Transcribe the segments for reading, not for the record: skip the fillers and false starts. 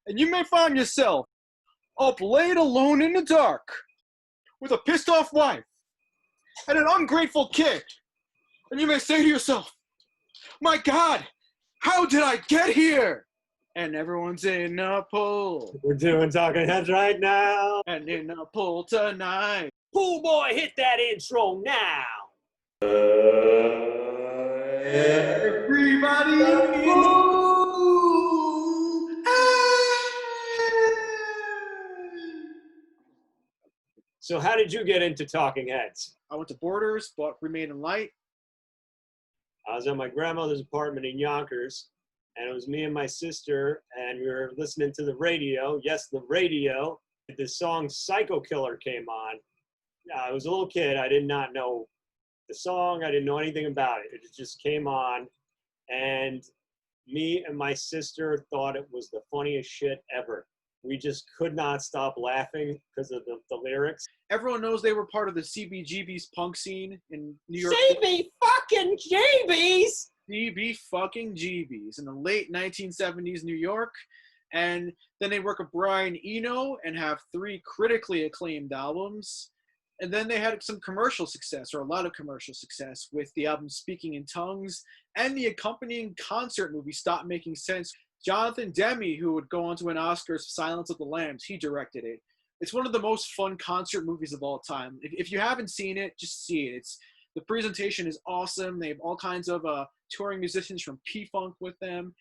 and you may find yourself up late alone in the dark with a pissed off wife and an ungrateful kid. And you may say to yourself, my God, how did I get here? And everyone's in a pool. We're doing Talking Heads right now. And in a pool tonight. Pool boy, hit that intro now. Everybody pool. So how did you get into Talking Heads? I went to Borders, bought Remain in Light. I was at my grandmother's apartment in Yonkers, and it was me and my sister, and we were listening to the radio. Yes, the radio. The song Psycho Killer came on. I was a little kid. I did not know the song. I didn't know anything about it. It just came on, and me and my sister thought it was the funniest shit ever. We just could not stop laughing because of the lyrics. Everyone knows they were part of the CBGBs punk scene in New York. CBGGs! CBGGs in the late 1970s New York. And then they work with Brian Eno and have 3 critically acclaimed albums. And then they had some commercial success, or a lot of commercial success, with the album Speaking in Tongues and the accompanying concert movie Stop Making Sense. Jonathan Demme, who would go on to win Oscars for Silence of the Lambs, he directed it. It's one of the most fun concert movies of all time. If you haven't seen it, just see it. The presentation is awesome. They have all kinds of touring musicians from P-Funk with them.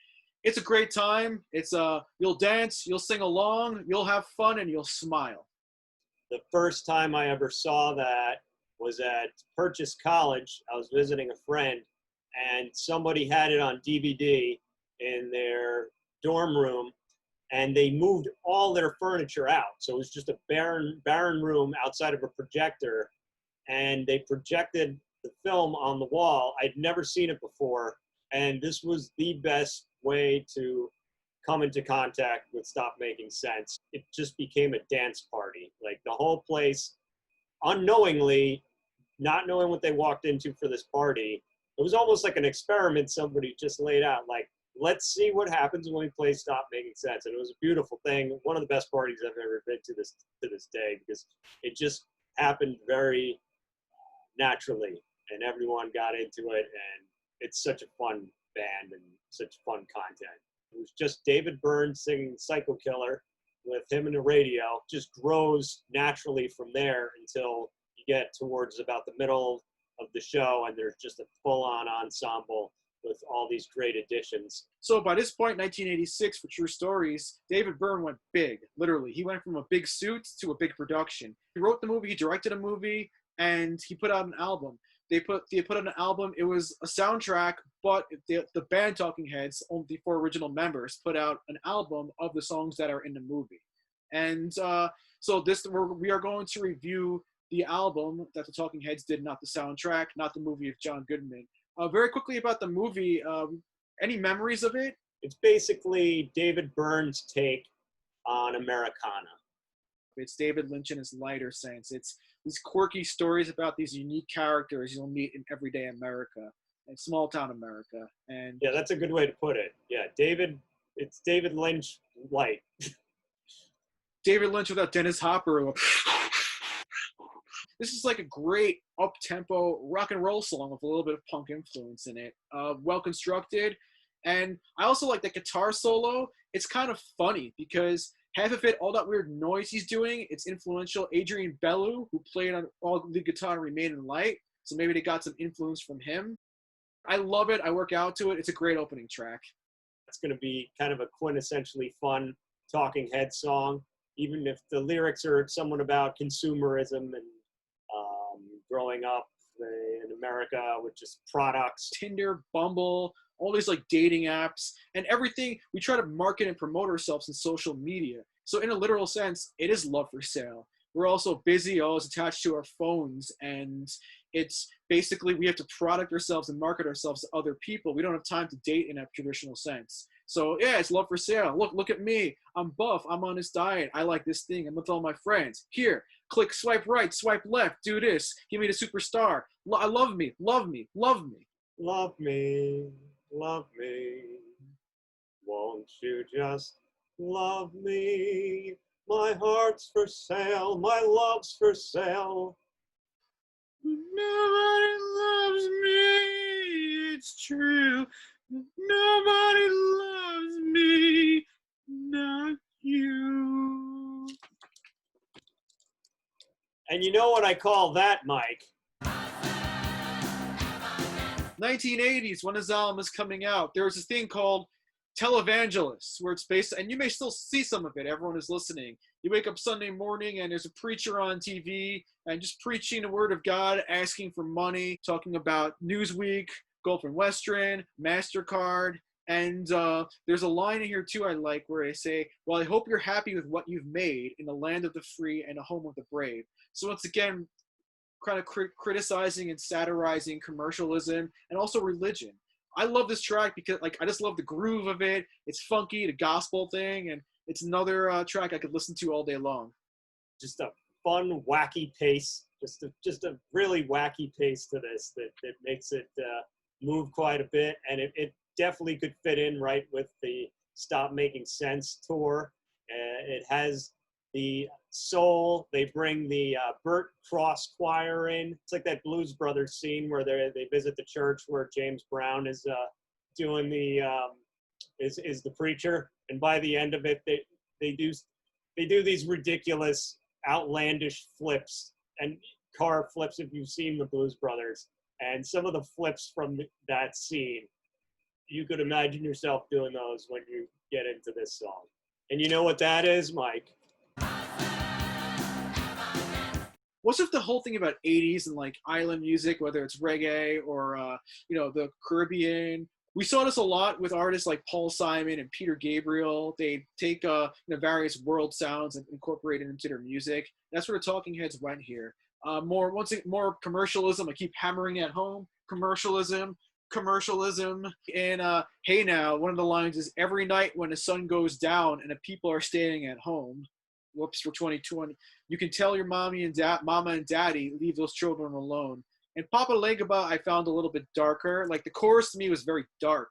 It's a great time. It's you'll dance, you'll sing along, you'll have fun, and you'll smile. The first time I ever saw that was at Purchase College. I was visiting a friend, and somebody had it on DVD in their dorm room, and they moved all their furniture out. So it was just a barren room outside of a projector, and they projected the film on the wall. I'd never seen it before, and this was the best way to come into contact with Stop Making Sense. It just became a dance party. Like the whole place, unknowingly, not knowing what they walked into for this party, it was almost like an experiment somebody just laid out, like, let's see what happens when we play Stop Making Sense. And it was a beautiful thing. One of the best parties I've ever been to this day, because it just happened very naturally, and everyone got into it, and it's such a fun band and such fun content. It was just David Byrne singing Psycho Killer with him and the radio. Just grows naturally from there until you get towards about the middle of the show, and there's just a full-on ensemble with all these great additions. So by this point, 1986, for True Stories, David Byrne went big, literally. He went from a big suit to a big production. He wrote the movie, he directed a movie, and he put out an album. They put out an album. It was a soundtrack, but the band Talking Heads, only the 4 original members, put out an album of the songs that are in the movie. And so we are going to review the album that the Talking Heads did, not the soundtrack, not the movie of John Goodman. Very quickly about the movie, any memories of it? It's basically David Byrne's take on Americana. It's David Lynch in his lighter sense. It's these quirky stories about these unique characters you'll meet in everyday America and small town America. And yeah, that's a good way to put it. Yeah, it's David Lynch light. David Lynch without Dennis Hopper. This is like a great up-tempo rock and roll song with a little bit of punk influence in it. Well constructed. And I also like the guitar solo. It's kind of funny because half of it, all that weird noise he's doing, it's influential. Adrian Belew, who played on all the guitar and Remain in Light. So maybe they got some influence from him. I love it. I work out to it. It's a great opening track. It's going to be kind of a quintessentially fun Talking Heads song, even if the lyrics are somewhat about consumerism and growing up in America with just products. Tinder, Bumble, all these like dating apps and everything. We try to market and promote ourselves in social media. So in a literal sense, it is love for sale. We're also busy, always attached to our phones, and it's basically we have to product ourselves and market ourselves to other people. We don't have time to date in a traditional sense. So yeah, it's love for sale. Look at me. I'm buff. I'm on this diet. I like this thing. I'm with all my friends. Here, click swipe right, swipe left. Do this. Give me the superstar. I love me. Love me. Love me. Love me. Love me. Won't you just love me. My heart's for sale, my love's for sale. Nobody loves me, it's true. Nobody loves me, not you. And you know what I call that, Mike? 1980s, when his album is coming out, there was this thing called televangelists, where it's based, and you may still see some of it. Everyone is listening. You wake up Sunday morning and there's a preacher on TV and just preaching the word of God, asking for money, talking about Newsweek, Gulf and Western, MasterCard. And there's a line in here too I like where they say, well, I hope you're happy with what you've made in the land of the free and a home of the brave. So once again, kind of criticizing and satirizing commercialism and also religion. I love this track because like I just love the groove of it. It's funky, the gospel thing, and it's another track I could listen to all day long. Just a fun, wacky pace. Just a really wacky pace to this that makes it move quite a bit, and it definitely could fit in right with the Stop Making Sense tour. It has the soul. They bring the Burt Cross Choir in. It's like that Blues Brothers scene where they visit the church where James Brown is doing the is the preacher, and by the end of it, they do these ridiculous, outlandish flips and car flips. If you've seen the Blues Brothers, and some of the flips from that scene, you could imagine yourself doing those when you get into this song. And you know what that is, Mike? What's with the whole thing about 80s and like island music, whether it's reggae or the Caribbean? We saw this a lot with artists like Paul Simon and Peter Gabriel. They take various world sounds and incorporate it into their music. That's where the Talking Heads went here. More commercialism. I keep hammering at home. Commercialism. And Hey Now, one of the lines is, every night when the sun goes down and the people are staying at home. Whoops, for 2020. You can tell your mama and daddy, leave those children alone. And Papa Legba I found a little bit darker. Like the chorus to me was very dark,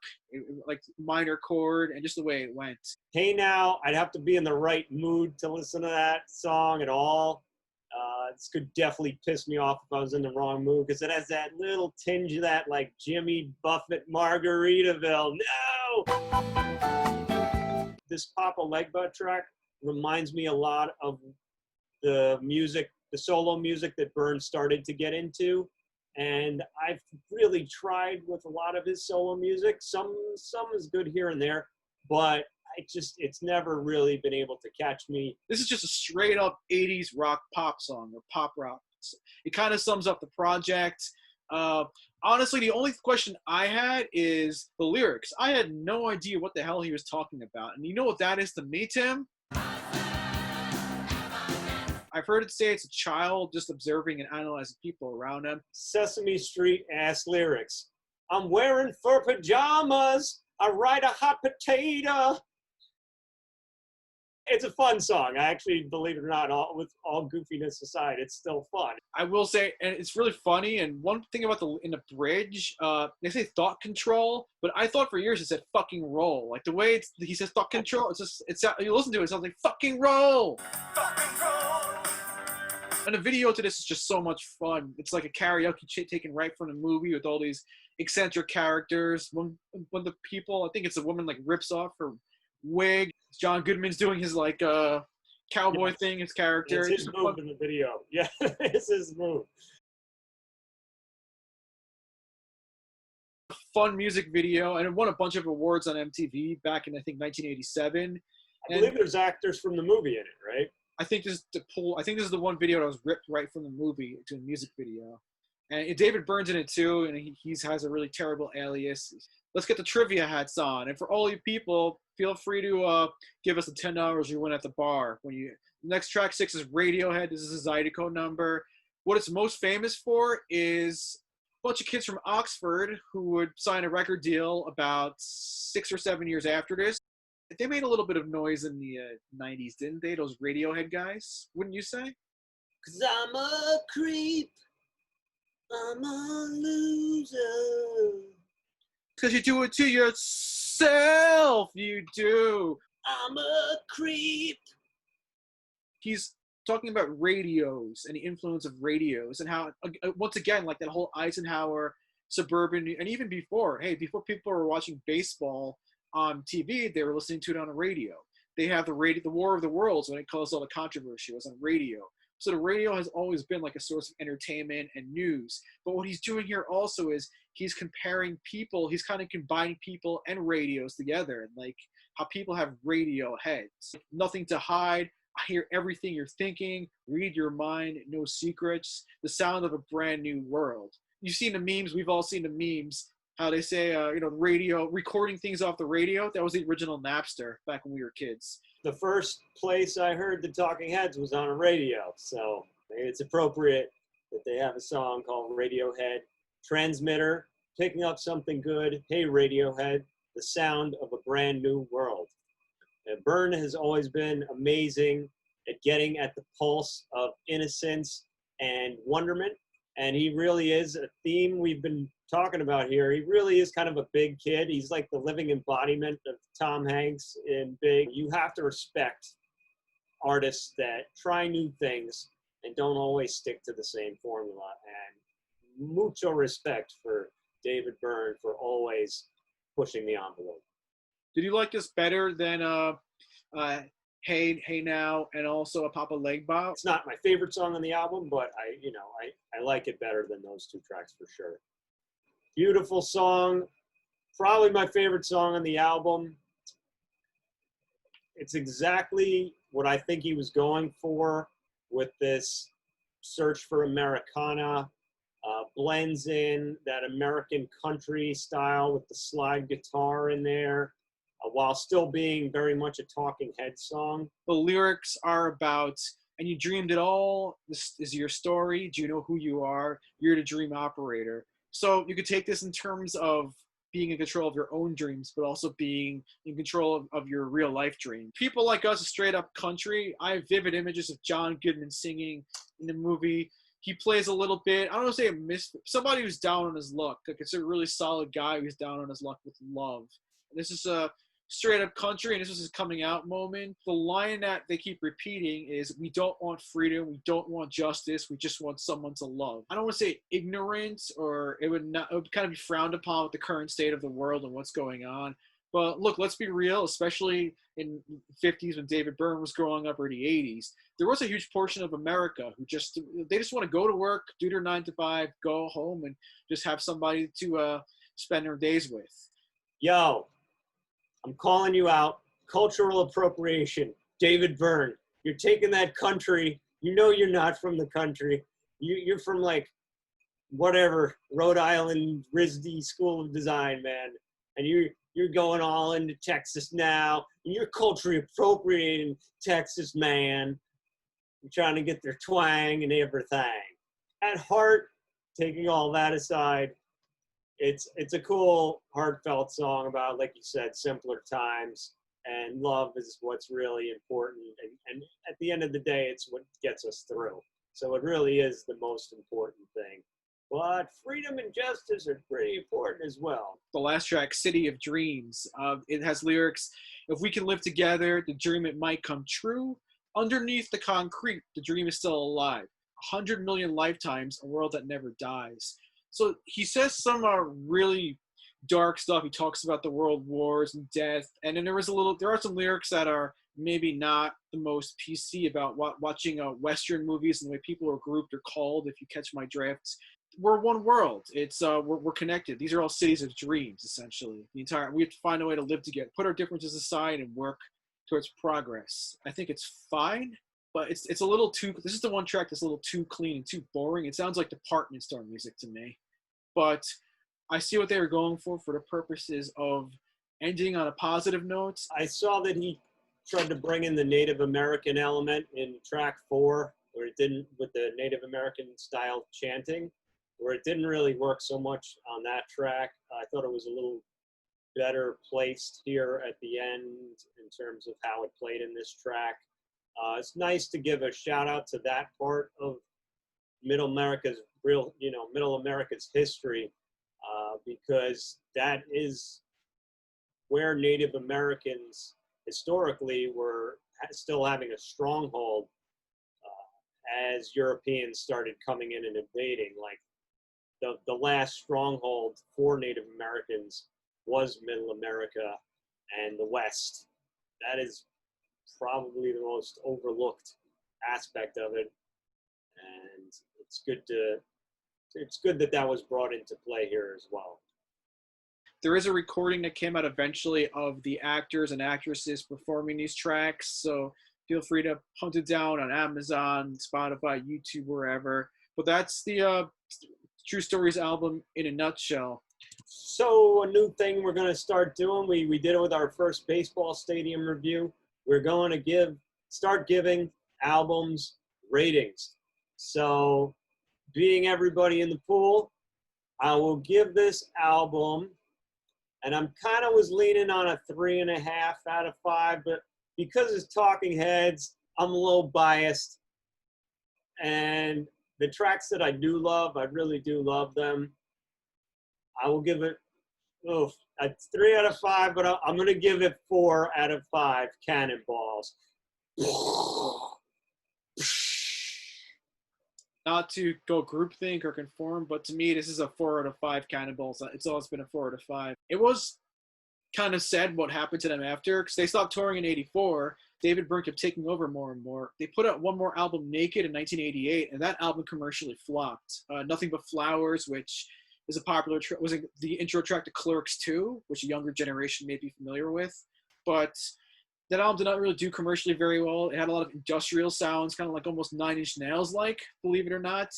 like minor chord and just the way it went. Hey Now, I'd have to be in the right mood to listen to that song at all. This could definitely piss me off if I was in the wrong mood, because it has that little tinge of that like Jimmy Buffett Margaritaville. No! This Papa Legba track reminds me a lot of the solo music that Burns started to get into. And I've really tried with a lot of his solo music. Some is good here and there, but it's never really been able to catch me. This is just a straight up 80s rock pop song, or pop rock. It kind of sums up the project. Honestly, the only question I had is the lyrics. I had no idea what the hell he was talking about. And you know what that is to me, Tim? I've heard it say it's a child just observing and analyzing people around him. Sesame Street ass lyrics. I'm wearing fur pajamas. I ride a hot potato. It's a fun song. I actually, believe it or not, with all goofiness aside, it's still fun. I will say, and it's really funny. And one thing about in the bridge, they say thought control, but I thought for years it said fucking roll. Like the way he says thought control, you listen to it, it sounds like fucking roll. Fucking roll. And the video to this is just so much fun. It's like a karaoke taken right from the movie with all these eccentric characters. When the people, I think it's a woman, like rips off her wig. John Goodman's doing his like cowboy thing, his character. It's his move in the video. Yeah, it's his move. Fun music video, and it won a bunch of awards on MTV back in, I think, 1987. I believe there's actors from the movie in it, right? I think this is the one video that was ripped right from the movie to a music video. And David Byrne's in it too, and he has a really terrible alias. Let's get the trivia hats on. And for all you people, feel free to give us the $10 you win at the bar. Next track 6 is Radiohead. This is a Zydeco number. What it's most famous for is a bunch of kids from Oxford who would sign a record deal about 6 or 7 years after this. They made a little bit of noise in the 90s, didn't they? Those Radiohead guys, wouldn't you say? 'Cause I'm a creep. I'm a loser. Because you do it to yourself, you do. I'm a creep. He's talking about radios and the influence of radios and how, once again, like that whole Eisenhower suburban, and even before, hey, before people were watching baseball on TV, they were listening to it on a radio. They have the War of the Worlds, when it caused all the controversy, was on radio. So the radio has always been like a source of entertainment and news. But what he's doing here also is he's comparing people, he's kind of combining people and radios together, and like how people have radio heads. Nothing to hide. I hear everything you're thinking. Read your mind. No secrets. The sound of a brand new world. You've seen the memes. We've all seen the memes. How they say, radio, recording things off the radio. That was the original Napster back when we were kids. The first place I heard the Talking Heads was on a radio, so maybe it's appropriate that they have a song called Radiohead. Transmitter, picking up something good. Hey, Radiohead, the sound of a brand new world. And Byrne has always been amazing at getting at the pulse of innocence and wonderment, and he really is a theme we've been talking about here. He really is kind of a big kid. He's like the living embodiment of Tom Hanks in Big. You have to respect artists that try new things and don't always stick to the same formula. And mucho respect for David Byrne for always pushing the envelope. Did you like this better than Hey Now and also a Papa Legba? It's not my favorite song on the album, but I like it better than those two tracks for sure. Beautiful song, probably my favorite song on the album. It's exactly what I think he was going for with this search for Americana. Blends in that American country style with the slide guitar in there, while still being very much a Talking Head song. The lyrics are about, and you dreamed it all. This is your story. Do you know who you are? You're the dream operator. So you could take this in terms of being in control of your own dreams, but also being in control of your real life dream. People like us, a straight up country. I have vivid images of John Goodman singing in the movie. He plays a little bit, I don't want to say somebody who's down on his luck. Like, it's a really solid guy who's down on his luck with love. And this is a straight up country, and this was his coming out moment. The line that they keep repeating is, we don't want freedom, we don't want justice, we just want someone to love. I don't want to say ignorance, or it would kind of be frowned upon with the current state of the world and what's going on. But look, let's be real, especially in the 50s when David Byrne was growing up, or the 80s, there was a huge portion of America who just want to go to work, do their 9 to 5, go home, and just have somebody to spend their days with. Yo, I'm calling you out. Cultural appropriation. David Byrne. You're taking that country. You know you're not from the country. You're from, like, whatever, Rhode Island, RISD School of Design, man. And you're going all into Texas now. And you're culturally appropriating Texas, man. You're trying to get their twang and everything. At heart, taking all that aside, it's a cool, heartfelt song about, like you said, simpler times, and love is what's really important. And at the end of the day, it's what gets us through. So it really is the most important thing. But freedom and justice are pretty important as well. The last track, City of Dreams, it has lyrics, if we can live together, the dream it might come true. Underneath the concrete, the dream is still alive. 100 million lifetimes, a world that never dies. So he says some really dark stuff. He talks about the world wars and death. And then there are some lyrics that are maybe not the most PC about watching Western movies and the way people are grouped or called, if you catch my drift. We're one world. It's we're connected. These are all cities of dreams, essentially. We have to find a way to live together, put our differences aside, and work towards progress. I think it's fine, but it's a little too. This is the one track that's a little too clean and too boring. It sounds like department store music to me, but I see what they were going for the purposes of ending on a positive note. I saw that he tried to bring in the Native American element in track 4, where it didn't, with the Native American style chanting, where it didn't really work so much on that track. I thought it was a little better placed here at the end in terms of how it played in this track. It's nice to give a shout out to that part of Middle America's history, because that is where Native Americans historically were still having a stronghold as Europeans started coming in and invading. Like the last stronghold for Native Americans was Middle America and the West. That is probably the most overlooked aspect of it, and it's good that that was brought into play here as well. There is a recording that came out eventually of the actors and actresses performing these tracks, so feel free to hunt it down on Amazon, Spotify, YouTube, wherever. But that's the True Stories album in a nutshell. So a new thing we're going to start doing, we did it with our first baseball stadium review. We're going to start giving albums ratings. So being everybody in the pool, I will give this album, and I'm kind of was leaning on a 3.5 out of 5, but because it's Talking Heads, I'm a little biased. And the tracks that I do love, I really do love them. I will give it a 3 out of 5, but I'm going to give it 4 out of 5 Cannonballs. Not to go groupthink or conform, but to me, this is a 4 out of 5 Cannonballs. It's always been a 4 out of 5. It was kind of sad what happened to them after, because they stopped touring in '84. David Byrne kept taking over more and more. They put out one more album, Naked, in 1988, and that album commercially flopped. Nothing But Flowers, which is a popular was the intro track to Clerks 2, which a younger generation may be familiar with. But that album did not really do commercially very well. It had a lot of industrial sounds, kind of like almost Nine Inch Nails-like, believe it or not.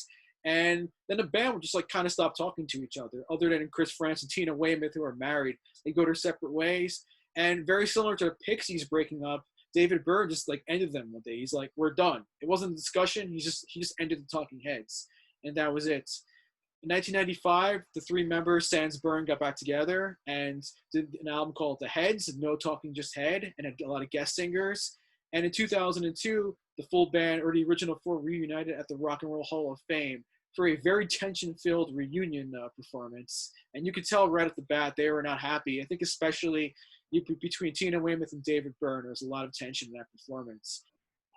And then the band would just like kind of stop talking to each other than Chris Frantz and Tina Weymouth, who are married. They go their separate ways. And very similar to the Pixies breaking up, David Byrne just like ended them one day. He's like, "We're done." It wasn't a discussion. He just ended the Talking Heads, and that was it. In 1995, the three members, sans Byrne, got back together and did an album called The Heads, No Talking, Just Head, and had a lot of guest singers. And in 2002, the full band, or the original four, reunited at the Rock and Roll Hall of Fame for a very tension-filled reunion performance. And you could tell right at the bat they were not happy. I think especially between Tina Weymouth and David Byrne, there was a lot of tension in that performance.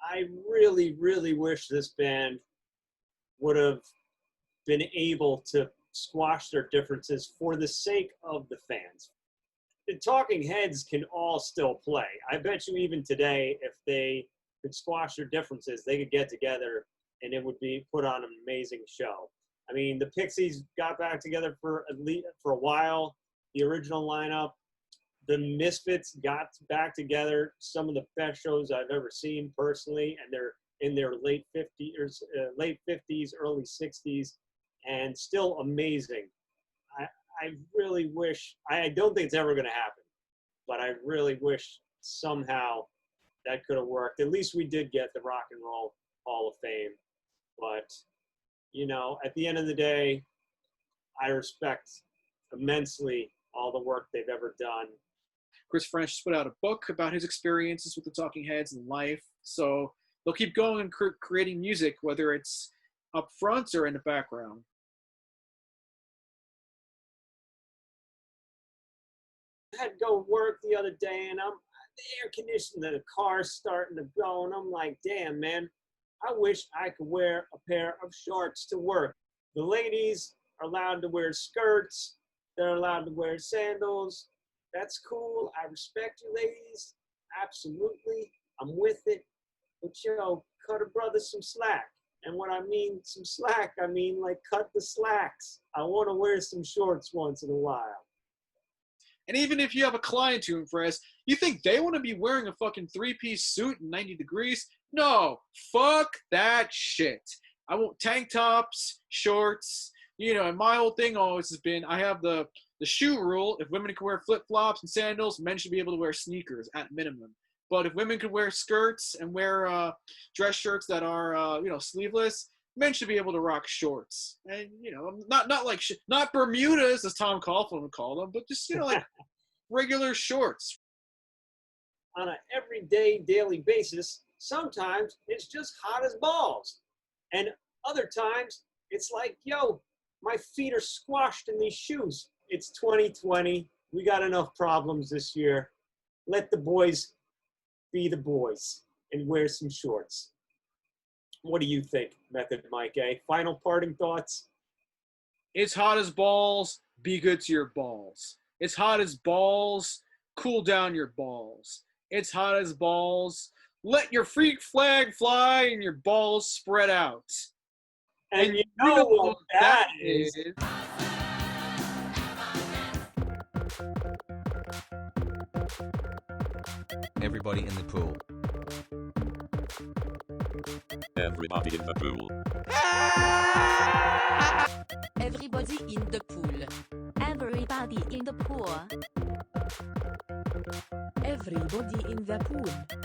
I really, really wish this band would have been able to squash their differences for the sake of the fans. The Talking Heads can all still play. I bet you even today, if they could squash their differences, they could get together and it would be put on an amazing show. I mean, the Pixies got back together for a while, the original lineup. The Misfits got back together, some of the best shows I've ever seen personally, and they're in their late 50s, early 60s, and still amazing. I really wish, I don't think it's ever going to happen, but I really wish somehow that could have worked. At least we did get the Rock and Roll Hall of Fame. But, you know, at the end of the day, I respect immensely all the work they've ever done. Chris Frantz just put out a book about his experiences with the Talking Heads and life. So they'll keep going and creating music, whether it's up front or in the background. I had to go work the other day, and the air conditioning, the car's starting to go, and I'm like, damn, man, I wish I could wear a pair of shorts to work. The ladies are allowed to wear skirts. They're allowed to wear sandals. That's cool. I respect you, ladies. Absolutely. I'm with it. But, cut a brother some slack. And when I mean some slack, I mean like cut the slacks. I want to wear some shorts once in a while. And even if you have a client to impress, you think they want to be wearing a fucking 3-piece suit in 90 degrees? No, fuck that shit. I want tank tops, shorts, and my whole thing always has been, I have the shoe rule. If women can wear flip-flops and sandals, men should be able to wear sneakers at minimum. But if women could wear skirts and wear dress shirts that are, sleeveless, men should be able to rock shorts. And, not Bermudas, as Tom Coughlin would call them, but just, like regular shorts. On an everyday, daily basis, sometimes it's just hot as balls. And other times, it's like, my feet are squashed in these shoes. It's 2020. We got enough problems this year. Let the boys be the boys and wear some shorts. What do you think, Method Mike A? Final parting thoughts? It's hot as balls. Be good to your balls. It's hot as balls. Cool down your balls. It's hot as balls. Let your freak flag fly and your balls spread out. And you know what that is. Everybody in the pool. Everybody in the pool. Everybody in the pool. Everybody in the pool. Everybody in the pool.